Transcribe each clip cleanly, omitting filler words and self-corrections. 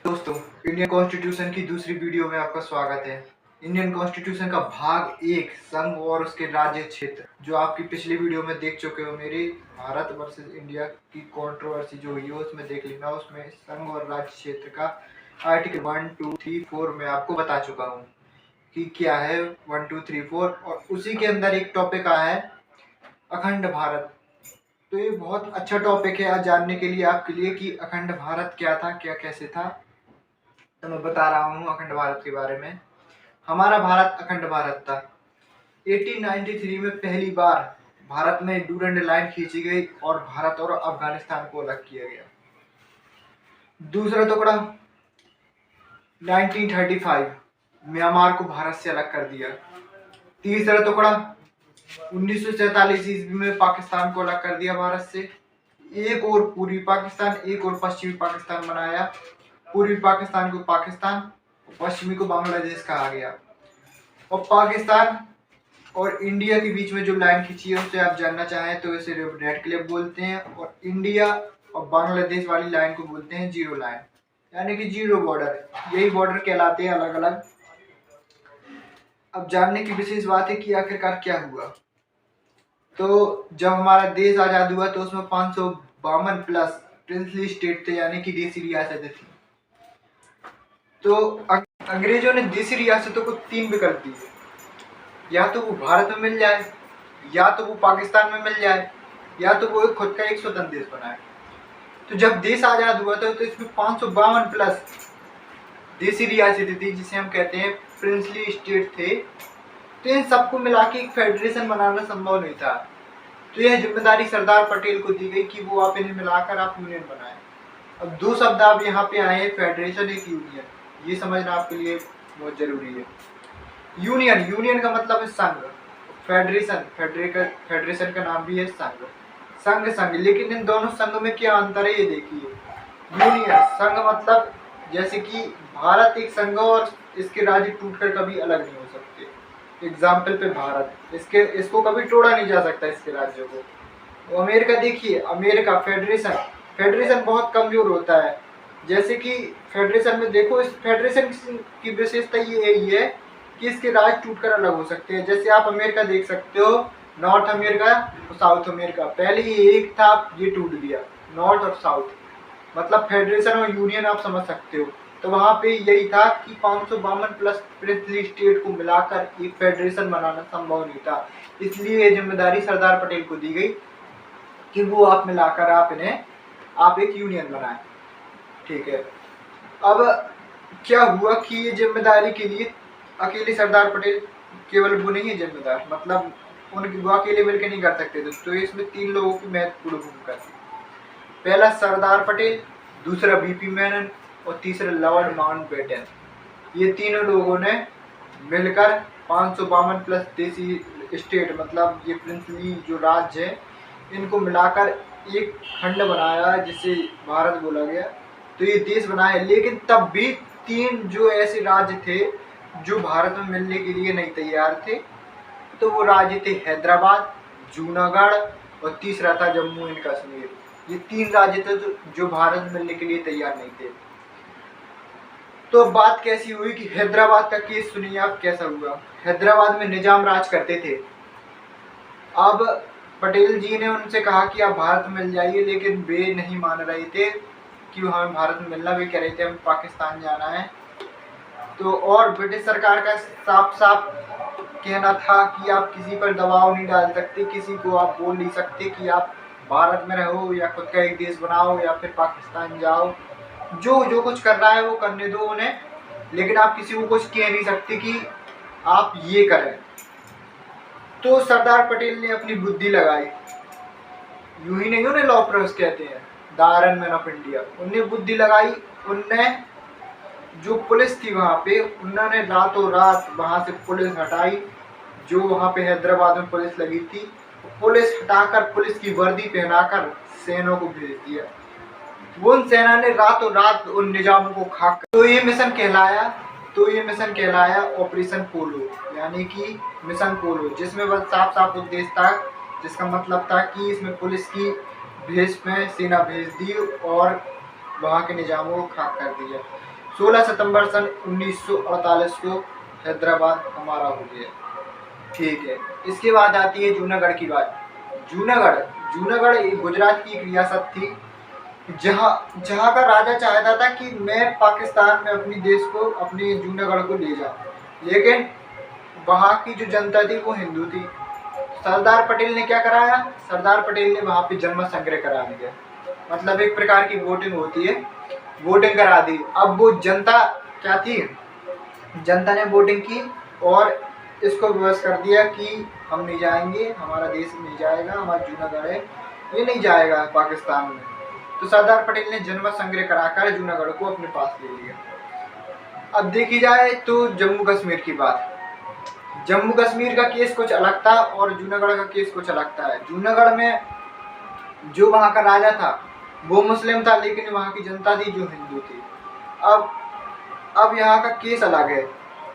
दोस्तों, Indian constitution की दूसरी वीडियो में आपका स्वागत है। इंडियन कॉन्स्टिट्यूशन का भाग 1 संघ और उसके राज्य क्षेत्र, जो आपकी पिछली वीडियो में देख चुके हो, मेरी भारत वर्सेस इंडिया की कंट्रोवर्सी जो हुई है उसमें देख लेना। उसमें संघ और राज्य क्षेत्र का आर्टिकल 1, 2, 3, 4 में आपको बता चुका हूँ कि क्या है 1, 2, 3, 4। और उसी के अंदर एक टॉपिक आया है अखंड भारत। तो ये बहुत अच्छा टॉपिक है आज जानने के लिए आपके लिए कि अखंड भारत क्या था, क्या कैसे था। तो मैं बता रहा हूँ अखंड भारत के बारे में। हमारा भारत अखंड भारत था। 1893 में पहली बार भारत में डूरंड लाइन खींची गई और भारत और अफगानिस्तान को अलग किया गया। दूसरा टुकड़ा 1935 म्यांमार को भारत से अलग कर दिया। तीसरा टुकड़ा 1947 ईस्वी में पाकिस्तान को अलग कर दिया भारत से। एक और पूर्वी पाकिस्तान, एक और पश्चिमी पाकिस्तान बनाया। पूर्वी पाकिस्तान को पाकिस्तान, पश्चिमी को बांग्लादेश कहा गया। और पाकिस्तान और इंडिया के बीच में जो लाइन खींची है उससे आप जानना चाहें तो इसे रेड क्लिप बोलते हैं, और इंडिया और बांग्लादेश वाली लाइन को बोलते हैं जीरो लाइन, यानी कि जीरो बॉर्डर। यही बॉर्डर कहलाते हैं अलग अलग। अब जानने की विशेष बात है कि आखिरकार क्या हुआ। तो जब हमारा देश आजाद हुआ तो उसमें 552 प्लस प्रिंसली स्टेट थे, यानी कि देसी रियासतें थी। तो अंग्रेजों ने देसी रियासतों को 3 विकल्प दिए, या तो वो भारत में मिल जाए, या तो वो पाकिस्तान में मिल जाए, या तो वो खुद का एक स्वतंत्र देश बनाए। तो जब देश आजाद हुआ था तो इसमें 552 प्लस देसी रियासतें थी, जिसे हम कहते हैं प्रिंसली स्टेट थे। तो इन सबको मिला के एक फेडरेशन बनाना संभव नहीं था। तो यह जिम्मेदारी सरदार पटेल को दी गई कि वो आप इन्हें मिलाकर आप यूनियन बनाएं। अब 2 शब्द आप यहाँ पे आए हैं, फेडरेशन एक यूनियन, ये समझना आपके लिए बहुत जरूरी है। यूनियन का मतलब है संघ, फेडरेशन का नाम भी है संघ। लेकिन इन दोनों संघ में क्या अंतर है ये देखिए। यूनियन संघ मतलब जैसे कि भारत एक संघ और इसके राज्य टूटकर कभी अलग नहीं हो सकते। एग्जाम्पल पे भारत, इसको कभी तोड़ा नहीं जा सकता इसके राज्यों को। अमेरिका देखिए, अमेरिका फेडरेशन बहुत कमजोर होता है। जैसे कि फेडरेशन में देखो, इस फेडरेशन की विशेषता ये है कि इसके राज्य टूटकर अलग हो सकते हैं। जैसे आप अमेरिका देख सकते हो, नॉर्थ अमेरिका और साउथ अमेरिका, पहले ये एक था, ये टूट गया, नॉर्थ और साउथ। मतलब फेडरेशन और यूनियन आप समझ सकते हो। तो वहाँ पे यही था कि 552 प्लस प्रिंसली स्टेट को मिलाकर एक फेडरेशन बनाना संभव नहीं था। इसलिए ये जिम्मेदारी सरदार पटेल को दी गई कि वो आप मिलाकर आप एक यूनियन बनाएं। ठीक है। अब क्या हुआ कि ये जिम्मेदारी के लिए अकेले सरदार पटेल केवल वो नहीं है जिम्मेदार, मतलब वो अकेले मिलकर नहीं कर सकते थे। तो इसमें 3 लोगों की महत्वपूर्ण भूमिका थी। पहला सरदार पटेल, दूसरा बीपी मेनन और तीसरा लॉर्ड माउंटबेटन। ये तीनों लोगों ने मिलकर 552 प्लस देसी स्टेट, मतलब ये प्रिंसली जो राज्य है, इनको मिलाकर एक खंड बनाया जिसे भारत बोला गया। तो ये देश बनाए, लेकिन तब भी 3 जो ऐसे राज्य थे जो भारत में मिलने के लिए नहीं तैयार थे। तो वो राज्य थे हैदराबाद, जूनागढ़ और तीसरा था जम्मू एंड कश्मीर। ये 3 राज्य थे जो भारत में मिलने के लिए तैयार नहीं थे। तो बात कैसी हुई कि हैदराबाद का केस सुनिए आप कैसा हुआ। हैदराबाद में निजाम राज करते थे। अब पटेल जी ने उनसे कहा कि आप भारत में मिल जाइए, लेकिन वे नहीं मान रहे थे कि हमें भारत में मिलना, भी कह रहे थे हमें पाकिस्तान जाना है। तो और ब्रिटिश सरकार का साफ साफ कहना था कि आप किसी पर दबाव नहीं डाल सकते, किसी को आप बोल नहीं सकते कि आप भारत में रहो या खुद का एक देश बनाओ या फिर पाकिस्तान जाओ। जो कुछ कर रहा है वो करने दो उन्हें, लेकिन आप किसी को कुछ कह नहीं सकते कि आप ये करें। तो सरदार पटेल ने अपनी बुद्धि लगाई, यूं ही नहीं, उन्हें लॉ प्रोस कहते हैं, the iron man of India. उनने बुद्धि लगाई। उनने जो पुलिस थी वहाँ पे, उन्होंने रातों रात वहाँ से पुलिस हटाई। जो वहाँ पे हैदराबाद में पुलिस लगी थी, पुलिस हटाकर पुलिस की वर्दी पहनाकर सेना को भेज दिया। वो उन सेना ने रातों रात उन निजामों को खाक। तो ये मिशन कहलाया ऑपरेशन पोलो, यानी कि मिशन पोलो, जिसमें बस साफ साफ उद्देश्य था, जिसका मतलब था कि इसमें पुलिस की भेष में सेना भेज दी और वहाँ के निजामों को खाक कर दिया। 16 सितंबर सन 1948 को हैदराबाद हमारा हो गया। ठीक है, इसके बाद आती है जूनागढ़ की बात। जूनागढ़ जूनागढ़ एक गुजरात की एक रियासत थी, जहाँ जहाँ का राजा चाहता था कि मैं पाकिस्तान में अपनी देश को, अपने जूनागढ़ को ले जाऊँ, लेकिन वहाँ की जो जनता थी वो हिंदू थी। सरदार पटेल ने क्या कराया, सरदार पटेल ने वहाँ पे जन्म संग्रह करा दिया, मतलब एक प्रकार की वोटिंग होती है, वोटिंग करा दी। अब वो जनता क्या थी, जनता ने वोटिंग की और इसको विवश कर दिया कि हम नहीं जाएंगे, हमारा देश नहीं जाएगा, हमारा जूनागढ़ है ये नहीं जाएगा पाकिस्तान में। तो सरदार पटेल ने जन्म संग्रह कराकर जूनागढ़ को अपने पास ले लिया। अब देखी जाए तो जम्मू कश्मीर की बात। जम्मू कश्मीर का केस कुछ अलग था और जूनागढ़ का केस कुछ अलग था। जूनागढ़ में जो वहाँ का राजा था वो मुस्लिम था, लेकिन वहाँ की जनता थी जो हिंदू थी। अब यहाँ का केस अलग है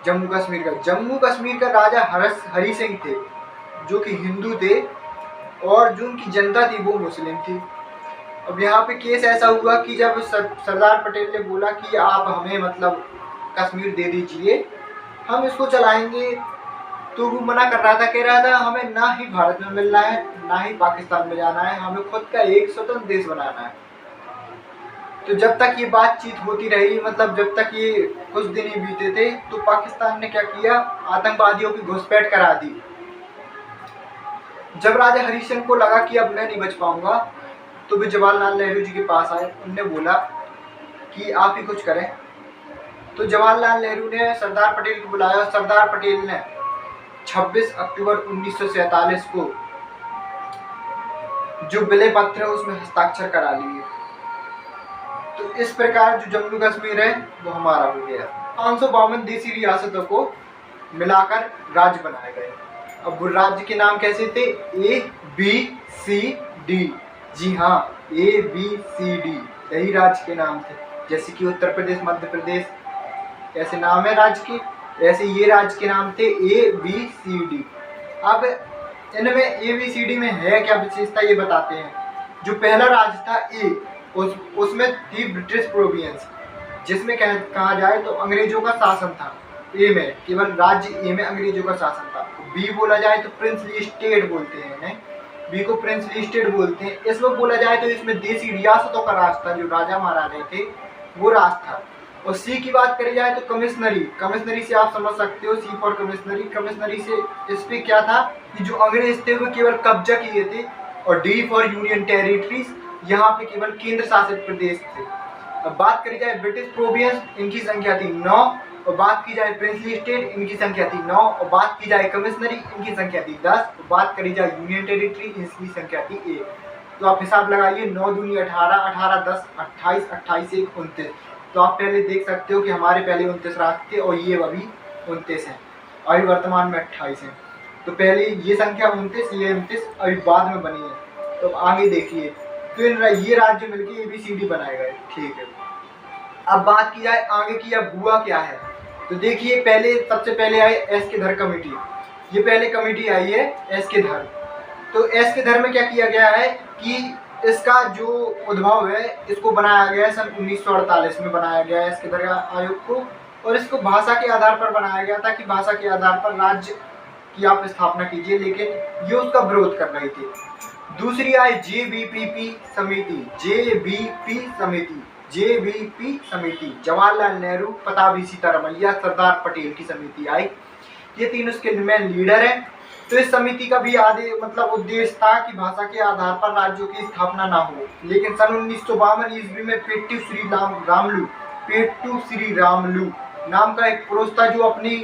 जम्मू कश्मीर का। जम्मू कश्मीर का राजा हरि सिंह थे जो कि हिंदू थे और जो उनकी जनता थी वो मुस्लिम थी। अब यहाँ पे केस ऐसा हुआ कि जब सरदार पटेल ने बोला कि आप हमें मतलब कश्मीर दे दीजिए, हम इसको चलाएंगे, तो वो मना कर रहा था, कह रहा था हमें ना ही भारत में मिलना है ना ही पाकिस्तान में जाना है, हमें खुद का एक स्वतंत्र देश बनाना है। तो जब तक ये बातचीत होती रही, मतलब जब तक ये कुछ दिन ही बीते थे, तो पाकिस्तान ने क्या किया, आतंकवादियों की घुसपैठ करा दी। जब राजा हरि सिंह को लगा कि अब मैं नहीं बच पाऊंगा, तो वे जवाहरलाल नेहरू जी के पास आए। उनने बोला कि आप ही कुछ करें। तो जवाहरलाल नेहरू ने सरदार पटेल को बुलाया। सरदार पटेल ने 26 अक्टूबर 1947 को जो विलय पत्र है उसमें हस्ताक्षर करा लिए। तो इस प्रकार जो जम्मू कश्मीर है वो हमारा हो गया। 552 देसी रियासतों को मिलाकर राज्य बनाए गए। अब वो राज्य के नाम कैसे थे, ABCD। जी हाँ, ABCD यही राज्य के नाम थे। जैसे कि उत्तर प्रदेश, मध्य प्रदेश ऐसे नाम है राज्य के, ऐसे ये राज्य के नाम थे ABCD। अब इनमें ABCD में है क्या विशेषता ये बताते हैं। जो पहला राज्य था A, उसमें थी ब्रिटिश प्रोविंस, जिसमें कहा जाए तो अंग्रेजों का शासन था। A में केवल राज्य A में अंग्रेजों का शासन था। B बोला जाए तो प्रिंसली स्टेट बोलते हैं इन्हें, B को प्रिंसली स्टेट बोलते हैं। इसमें बोला जाए तो इसमें देसी रियासतों का राज था, जो राजा महाराजा थे वो राज था। और C की बात करी जाए तो कमिश्नरी। कमिश्नरी से आप समझ सकते हो, C फॉर कमिश्नरी। कमिश्नरी से इस पे क्या था कि जो अंग्रेज थे वो केवल कब्जा किए थे। और D फॉर यूनियन टेरिटरीज, यहाँ पे केवल केंद्र शासित प्रदेश थे। अब बात करी जाए ब्रिटिश प्रोविंस, इनकी संख्या थी 9। और बात की जाए प्रिंसली स्टेट, इनकी संख्या थी 9। और बात की जाए कमिश्नरी, इनकी संख्या थी 10। और बात करी जाए यूनियन टेरिटरी, इनकी संख्या थी 1। तो आप हिसाब लगाइए, 9 दूनी 18, 18 10 28, 28 1 29। तो आप पहले देख सकते हो कि हमारे पहले 29 राज्य थे और ये अभी 29 हैं, अभी वर्तमान में 28 हैं। तो पहले ये संख्या 29, ये 29 अभी बाद में बनी है। तो आगे देखिए, तो ये राज्य मिलकर ABCD बनाए गए। ठीक है, अब बात की जाए आगे की, अब हुआ क्या है। तो देखिए, पहले सबसे पहले आई एस के धर कमेटी। ये पहले कमेटी आई है एस के धर। तो एस के धर में क्या किया गया है कि इसका जो उद्भव है, इसको बनाया गया है सन 1948 में बनाया गया है इसके धर आयोग को। और इसको भाषा के आधार पर बनाया गया था कि भाषा के आधार पर राज्य की आप स्थापना कीजिए, लेकिन ये उसका विरोध कर रहे थे। दूसरी आई JVP समिति। JVP समिति, जवाहरलाल नेहरू, पताबी सीतारमैया, सरदार पटेल की समिति आई। ये तीन उसके मेन लीडर हैं। तो इस समिति का भी आदि मतलब उद्देश्य था कि भाषा के आधार पर राज्यों की स्थापना ना हो। लेकिन सन 1952 ईस्वी में पेट्टू श्री रामलू नाम का एक पुरुष था, जो अपनी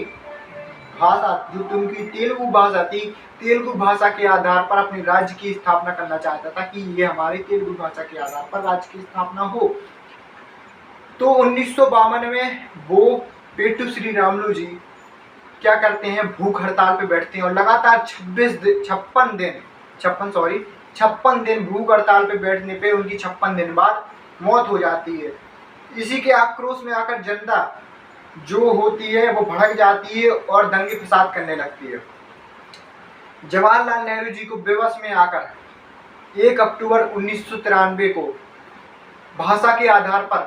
भाषा, जो उनकी तेलुगु भाषा थी, तेलुगु भाषा के आधार पर अपने राज्य की स्थापना करना चाहता था कि ये हमारी तेलुगु भाषा के आधार पर राज्य की स्थापना हो। तो 1952 में वो पेट्टू श्री रामलू जी क्या करते हैं, भूख हड़ताल पे बैठते हैं और लगातार 56 दिन भूख हड़ताल पे बैठने पे उनकी 56 दिन बाद मौत हो जाती है। इसी के आक्रोश में आकर जनता जो होती है वो भड़क जाती है और दंगे फसाद करने लगती है। जवाहरलाल नेहरू जी को बेबस में आकर 1 अक्टूबर 1993 को भाषा के आधार पर,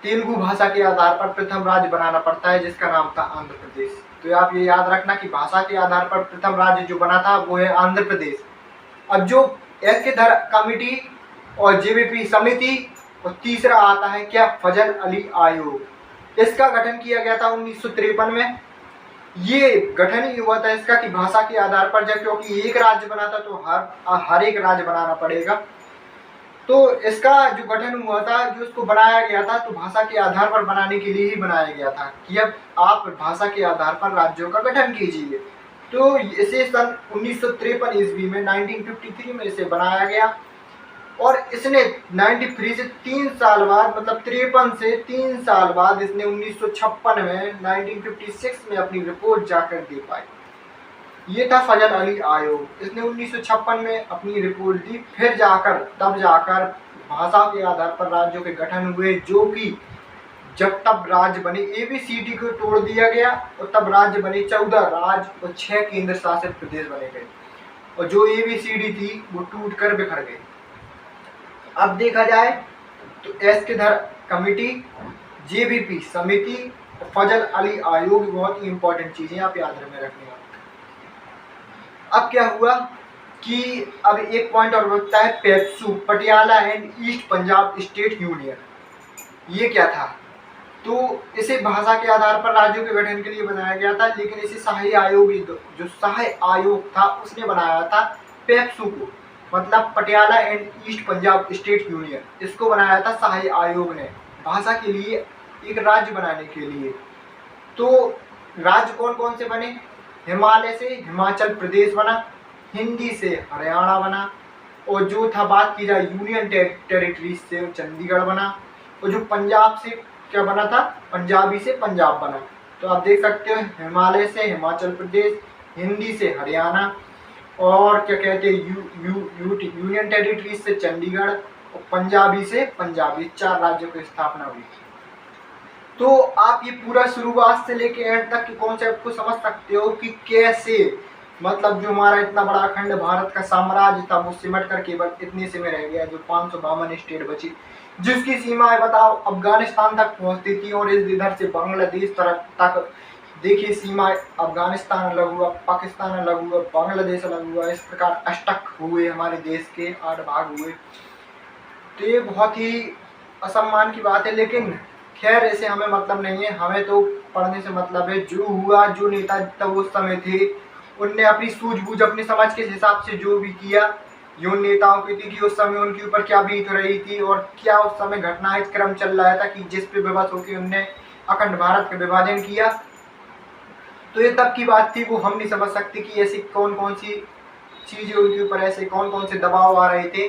तेलुगु भाषा के आधार पर प्रथम राज्य बनाना पड़ता है, जिसका नाम था आंध्र प्रदेश। तो आप ये याद रखना कि भाषा के आधार पर प्रथम राज्य जो बना था वो है आंध्र प्रदेश। अब जो एस्केधर कमेटी और जेबीपी समिति, और तीसरा आता है क्या, फजल अली आयोग। इसका गठन किया गया था 1953 में। ये गठन ही हुआ था इसका कि भाषा के आधार पर, जब क्योंकि एक राज्य बना था तो हर एक राज्य बनाना पड़ेगा। तो इसका जो गठन हुआ था, जो इसको बनाया गया था, तो भाषा के आधार पर बनाने के लिए ही बनाया गया था कि अब आप भाषा के आधार पर राज्यों का गठन कीजिए। तो इसे सन 1953 ईस्वी में 1953 में इसे बनाया गया, और इसने 93 से 3 साल बाद, मतलब 53 से 3 साल बाद इसने 1956 में 1956 में अपनी रिपोर्ट जाकर दे पाई। ये था फजल अली आयोग। इसने 1956 में अपनी रिपोर्ट दी, फिर तब जाकर भाषा के आधार पर राज्यों के गठन हुए, जो कि जब तब राज्य बने, ABCD को तोड़ दिया गया और तब राज्य बने 14 राज्य और 6 केंद्र शासित प्रदेश बने गए, और जो ABCD थी वो टूट कर बिखर गई। अब देखा जाए तो एस्केधर कमेटी, जेबीपी समिति और फजल अली आयोग बहुत ही इंपॉर्टेंट चीजें आप याद में रखनी है। अब क्या हुआ कि अब एक पॉइंट और बचता है, PEPSU, Patiala and east Punjab state union. ये क्या था? तो इसे भाषा के आधार पर राज्यों के गठन के लिए बनाया गया था, लेकिन इसे शाही आयोग, जो शाही आयोग था उसने बनाया था पेप्सू को, मतलब Patiala and east Punjab state union. इसको बनाया था शाही आयोग ने भाषा के लिए एक राज्य बनाने के लिए। तो राज्य कौन कौन से बने? हिमालय से हिमाचल प्रदेश बना, हिंदी से हरियाणा बना, और जो था बात की जाए यूनियन टेरिटरीज से चंडीगढ़ बना, और जो पंजाब से क्या बना था, पंजाबी से पंजाब बना। तो आप देख सकते हो हिमालय से हिमाचल प्रदेश, हिंदी से हरियाणा, और क्या कहते हैं यूनियन टेरिटरीज से चंडीगढ़, और पंजाबी से पंजाबी, 4 राज्यों की स्थापना हुई। तो आप ये पूरा शुरुआत से लेके एंड तक के कॉन्सेप्ट को समझ सकते हो कि कैसे, मतलब जो हमारा इतना बड़ा अखंड भारत का साम्राज्य था वो सिमट कर केवल इतने से में रह गया, जो 552 स्टेट बची, जिसकी सीमाएं बताओ अफगानिस्तान तक पहुंचती थी, और इधर से बांग्लादेश तक देखिए सीमाएं, अफगानिस्तान अलग हुआ, पाकिस्तान अलग हुआ, बांग्लादेश अलग हुआ, इस प्रकार अष्टक हुए, हमारे देश के 8 भाग हुए। तो ये बहुत ही असम्मान की बात है, लेकिन खैर ऐसे हमें मतलब नहीं है, हमें तो पढ़ने से मतलब है। जो हुआ, जो नेता तब उस समय थे उनने अपनी सूझबूझ, अपनी समझ के हिसाब से जो भी किया, ये उन नेताओं की थी कि उस समय उनके ऊपर क्या बीत रही थी और क्या उस समय घटनाएं क्रम चल रहा था कि जिस पे विवश होकर उनने अखंड भारत का विभाजन किया। तो ये तब की बात थी, वो हम नहीं समझ सकते कि ऐसी कौन कौन सी चीज़ें उनके ऊपर, ऐसे कौन कौन से दबाव आ रहे थे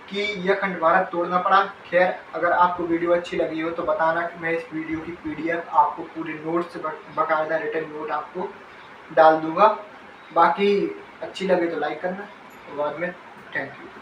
कि यह अखंड भारत तोड़ना पड़ा। खैर, अगर आपको वीडियो अच्छी लगी हो तो बताना कि मैं इस वीडियो की PDF आपको पूरे नोट से बाकायदा रिटर्न नोट आपको डाल दूंगा। बाकी अच्छी लगे तो लाइक करना, और बाद में थैंक यू।